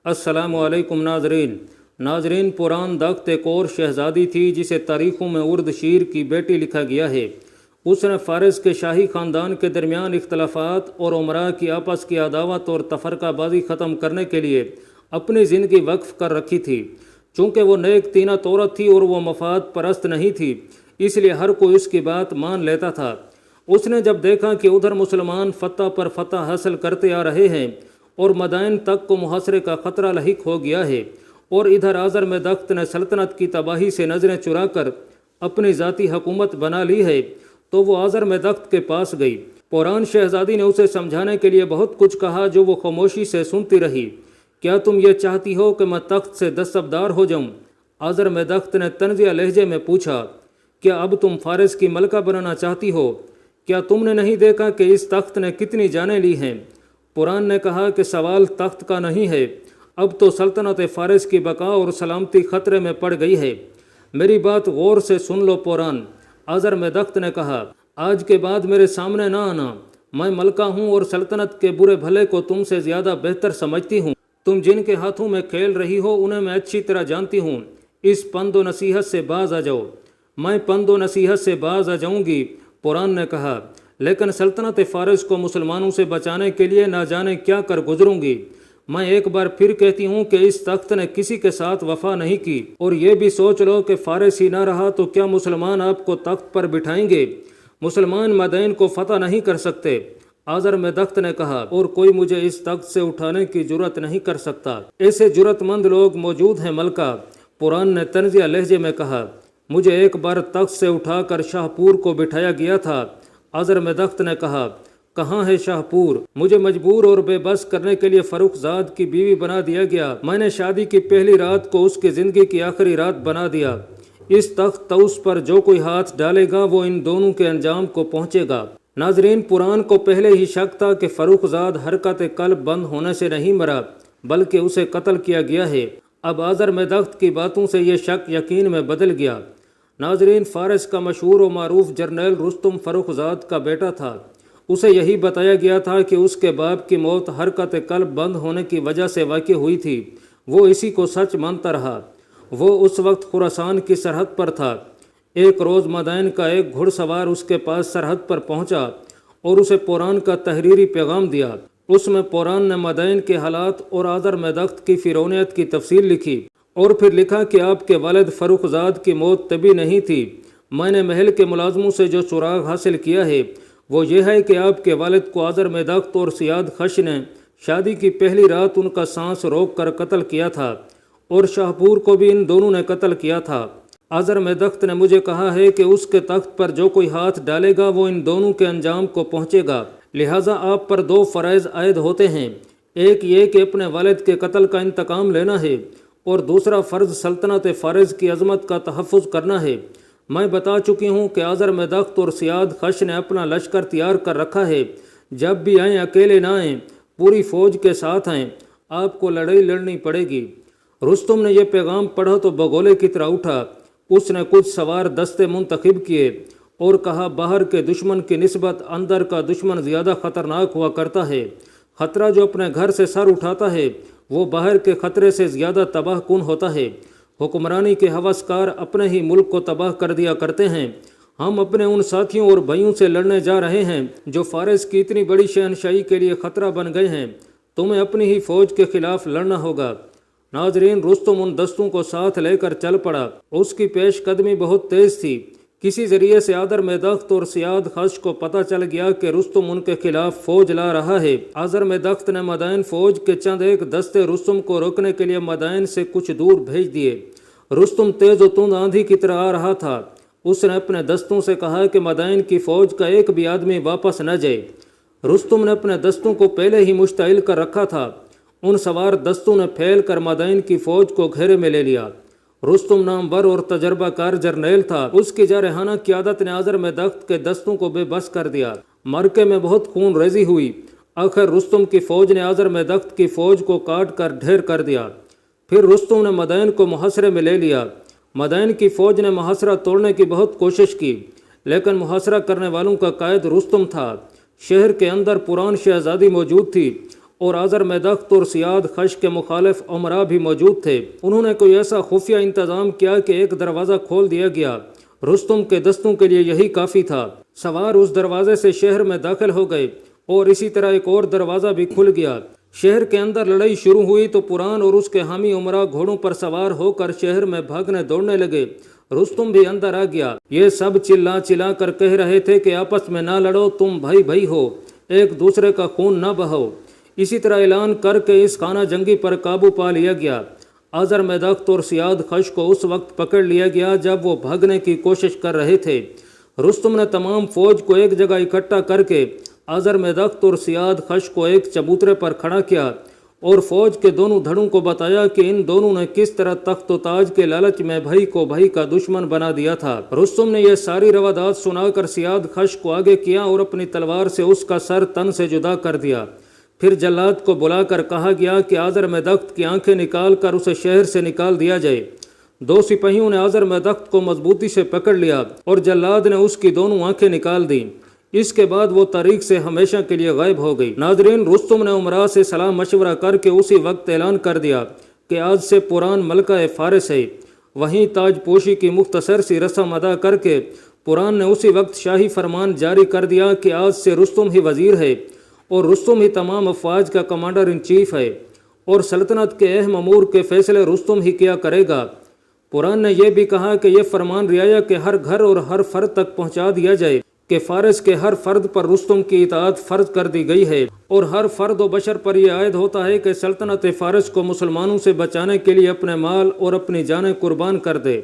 अस्सलाम वालेकुम नाजरीन पुरान दख्त एक और शहजादी थी जिसे तारीख़ों में उर्द शीर की बेटी लिखा गया है। उसने फ़ारस के शाही ख़ानदान के दरमियान इख्तलाफात और उमरा की आपस की अदावत और तफ़रक़ाबाज़ी ख़त्म करने के लिए अपनी ज़िंदगी वक्फ़ कर रखी थी। चूँकि वो नेक तीनत औरत थी और वो मफाद परस्त नहीं थी, इसलिए हर कोई उसकी बात मान लेता था। उसने जब देखा कि उधर मुसलमान फ़तह पर फ़तह हासिल करते आ रहे हैं और मदाइन तक को मुहासरे का ख़तरा लहिक हो गया है, और इधर आज़र में दख्त ने सल्तनत की तबाही से नज़रें चुरा कर अपनी ज़ाती हुकूमत बना ली है, तो वो आज़र में दख्त के पास गई। पुरान शहज़ादी ने उसे समझाने के लिए बहुत कुछ कहा जो वो खामोशी से सुनती रही। क्या तुम ये चाहती हो कि मैं तख्त से दस्तबरदार हो जाऊँ? आज़र में दख्त ने तंज़िया लहजे में पूछा। क्या अब तुम फ़ारस की मलका बनना चाहती हो? क्या तुमने नहीं देखा कि इस तख्त ने कितनी जानें ली हैं? पुरान ने कहा कि सवाल तख्त का नहीं है, अब तो सल्तनत फ़ारस की बका और सलामती ख़तरे में पड़ गई है। मेरी बात गौर से सुन लो पुरान। आज़र में दख्त ने कहा, आज के बाद मेरे सामने ना आना। मैं मलका हूँ और सल्तनत के बुरे भले को तुमसे ज़्यादा बेहतर समझती हूँ। तुम जिनके हाथों में खेल रही हो उन्हें मैं अच्छी तरह जानती हूँ। इस पंदो नसीहत से बाज आ जाओ। मैं पंदो नसीहत से बाज आ जाऊँगी, पुरान ने कहा, लेकिन सल्तनत फ़ारस को मुसलमानों से बचाने के लिए ना जाने क्या कर गुजरूंगी। मैं एक बार फिर कहती हूँ कि इस तख्त ने किसी के साथ वफा नहीं की, और ये भी सोच लो कि फ़ारस ही ना रहा तो क्या मुसलमान आपको तख्त पर बिठाएंगे? मुसलमान मदीन को फ़तह नहीं कर सकते, आज़र में दख्त ने कहा, और कोई मुझे इस तख्त से उठाने की जुर्रत नहीं कर सकता। ऐसे जुर्रतमंद लोग मौजूद हैं मलका, पुरान ने तंज़िया लहजे में कहा। मुझे एक बार तख्त से उठाकर शाहपुर को बिठाया गया था। आज़र में दख्त ने कहा, कहाँ है शाहपुर? मुझे मजबूर और बेबस करने के लिए फ़र्रुखज़ाद की बीवी बना दिया गया। मैंने शादी की पहली रात को उसकी ज़िंदगी की आखिरी रात बना दिया। इस तख्त तउस पर जो कोई हाथ डालेगा वो इन दोनों के अंजाम को पहुँचेगा। नाजरीन, पुरान को पहले ही शक था कि फ़र्रुखज़ाद हरकत कल्ब बंद होने से नहीं मरा, बल्कि उसे कत्ल किया गया है। अब आज़र में दख्त की बातों से ये शक यकीन में बदल गया। नाजरीन, फ़ारस का मशहूर और मारूफ जर्नैल रुस्तुम फ़र्रुखज़ाद का बेटा था। उसे यही बताया गया था कि उसके बाप की मौत हरकत कल्ब बंद होने की वजह से वाक़ई हुई थी। वो इसी को सच मानता रहा। वो उस वक्त खुरासान की सरहद पर था। एक रोज़ मदाइन का एक घुड़सवार उसके पास सरहद पर पहुंचा और उसे पुरान का तहरीरी पैगाम दिया। उसमें पुरान ने मदाइन के हालात और आज़र में दख्त की फ़िरौनियत की तफसील लिखी, और फिर लिखा कि आपके वालिद फ़र्रुखज़ाद की मौत तभी नहीं थी। मैंने महल के मुलाजमों से जो सुराग हासिल किया है वो ये है कि आपके वालिद को आज़र में दख्त और सियाद खश ने शादी की पहली रात उनका सांस रोक कर कत्ल किया था, और शाहपुर को भी इन दोनों ने कत्ल किया था। आज़र में दख्त ने मुझे कहा है कि उसके तख्त पर जो कोई हाथ डालेगा वो इन दोनों के अंजाम को पहुँचेगा। लिहाजा आप पर दो फ़राइज़ आयद होते हैं। एक ये कि अपने वालिद के कत्ल का इंतकाम लेना है, और दूसरा फ़र्ज़ सल्तनत फ़ारस की अज़मत का तहफ़्फ़ुज़ करना है। मैं बता चुकी हूँ कि आज़र में दख्त और सियाद खश ने अपना लश्कर तैयार कर रखा है। जब भी आएँ अकेले ना आएँ, पूरी फ़ौज के साथ आएँ। आपको लड़ाई लड़नी पड़ेगी। रुस्तुम ने यह पैगाम पढ़ा तो बगोले की तरह उठा। उसने कुछ सवार दस्ते मुंतखब किए और कहा, बाहर के दुश्मन की निस्बत अंदर का दुश्मन ज़्यादा ख़तरनाक हुआ करता है। ख़तरा जो अपने घर से सर उठाता है वो बाहर के ख़तरे से ज़्यादा तबाह कुन होता है। हुक्मरानी के हवसकार अपने ही मुल्क को तबाह कर दिया करते हैं। हम अपने उन साथियों और भाइयों से लड़ने जा रहे हैं जो फ़ारस की इतनी बड़ी शहनशाही के लिए ख़तरा बन गए हैं। तुम्हें अपनी ही फ़ौज के ख़िलाफ़ लड़ना होगा। नाजरीन, रुस्तुम उन दस्तों को साथ लेकर चल पड़ा। उसकी पेशकदमी बहुत तेज़ थी। किसी ज़रिए से आज़र में दख्त और सियाद खश को पता चल गया कि रुस्तुम उनके खिलाफ फ़ौज ला रहा है। आज़र में दख्त ने मदाइन फ़ौज के चंद एक दस्ते रुस्तुम को रोकने के लिए मदाइन से कुछ दूर भेज दिए। रुस्तुम तेज़ और तुंद आंधी की तरह आ रहा था। उसने अपने दस्तों से कहा कि मदाइन की फ़ौज का एक भी आदमी वापस न जाए। रुस्तुम ने अपने दस्तों को पहले ही मुश्तइल कर रखा था। उन सवार दस्तों ने फैल कर मदाइन की फ़ौज को घेरे में ले लिया। रुस्तुम नामवर और तजर्बाकार जर्नैल था। उसकी जारहाना क़यादत ने आज़र में दख्त के दस्तों को बेबस कर दिया। मरके में बहुत खून रेजी हुई। आखिर रुस्तुम की फ़ौज ने आज़र में दख्त की फ़ौज को काट कर ढेर कर दिया। फिर रुस्तुम ने मदाइन को मुहासरे में ले लिया। मदाइन की फ़ौज ने मुहासरा तोड़ने की बहुत कोशिश की, लेकिन मुहासरा करने वालों का कायद रुस्तुम था। शहर के अंदर पुरान शहजादी मौजूद थी اور آذر میں دخت اور سیاد خش کے مخالف امراء بھی موجود تھے۔ انہوں نے کوئی ایسا خفیہ انتظام کیا کہ ایک دروازہ کھول دیا گیا۔ رستم کے دستوں کے لیے یہی کافی تھا۔ سوار اس دروازے سے شہر میں داخل ہو گئے اور اسی طرح ایک اور دروازہ بھی کھل گیا۔ شہر کے اندر لڑائی شروع ہوئی تو پران اور اس کے حامی امراء گھوڑوں پر سوار ہو کر شہر میں بھاگنے دوڑنے لگے۔ رستم بھی اندر آ گیا۔ یہ سب چلا چلا کر کہہ رہے تھے کہ آپس میں نہ لڑو، تم بھائی بھائی ہو، ایک دوسرے کا خون نہ بہاؤ۔ اسی طرح اعلان کر کے اس خانہ جنگی پر قابو پا لیا گیا۔ آذر میں دخت اور سیاد خش کو اس وقت پکڑ لیا گیا جب وہ بھاگنے کی کوشش کر رہے تھے۔ رستم نے تمام فوج کو ایک جگہ اکٹھا کر کے آذر میں دخت اور سیاد خش کو ایک چبوترے پر کھڑا کیا اور فوج کے دونوں دھڑوں کو بتایا کہ ان دونوں نے کس طرح تخت و تاج کے لالچ میں بھائی کو بھائی کا دشمن بنا دیا تھا۔ رستم نے یہ ساری روادات سنا کر سیاد خش کو آگے کیا اور اپنی تلوار سے اس کا سر تن سے جدا کر دیا۔ پھر جلاد کو بلا کر کہا گیا کہ آذر میں دخت کی آنکھیں نکال کر اسے شہر سے نکال دیا جائے۔ دو سپاہیوں نے آذر میں دخت کو مضبوطی سے پکڑ لیا اور جلاد نے اس کی دونوں آنکھیں نکال دیں۔ اس کے بعد وہ تاریخ سے ہمیشہ کے لیے غائب ہو گئی۔ ناظرین، رستم نے امراء سے صلاح مشورہ کر کے اسی وقت اعلان کر دیا کہ آج سے پران ملکہ فارس ہے۔ وہیں تاج پوشی کی مختصر سی رسم ادا کر کے پران نے اسی وقت شاہی فرمان جاری کر دیا کہ آج سے رستم ہی وزیر ہے اور رستم ہی تمام افواج کا کمانڈر ان چیف ہے اور سلطنت کے اہم امور کے فیصلے رستم ہی کیا کرے گا۔ پران نے یہ بھی کہا کہ یہ فرمان رعایا کے ہر گھر اور ہر فرد تک پہنچا دیا جائے کہ فارس کے ہر فرد پر رستم کی اطاعت فرض کر دی گئی ہے اور ہر فرد و بشر پر یہ عائد ہوتا ہے کہ سلطنت فارس کو مسلمانوں سے بچانے کے لیے اپنے مال اور اپنی جانیں قربان کر دے۔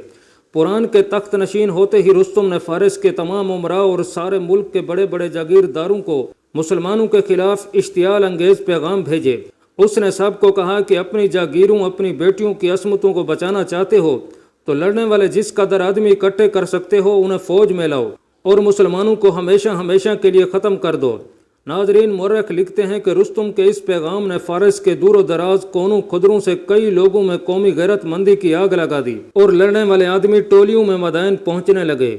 پران کے تخت نشین ہوتے ہی رستم نے فارس کے تمام امراء اور سارے ملک کے بڑے بڑے جاگیرداروں کو مسلمانوں کے خلاف اشتعال انگیز پیغام بھیجے۔ اس نے سب کو کہا کہ اپنی جاگیروں، اپنی بیٹیوں کی عصمتوں کو بچانا چاہتے ہو تو لڑنے والے جس قدر آدمی اکٹھے کر سکتے ہو انہیں فوج میں لاؤ اور مسلمانوں کو ہمیشہ ہمیشہ کے لیے ختم کر دو۔ ناظرین، مورخ لکھتے ہیں کہ رستم کے اس پیغام نے فارس کے دور و دراز کونوں خدروں سے کئی لوگوں میں قومی غیرت مندی کی آگ لگا دی اور لڑنے والے آدمی ٹولیوں میں مدائن پہنچنے لگے۔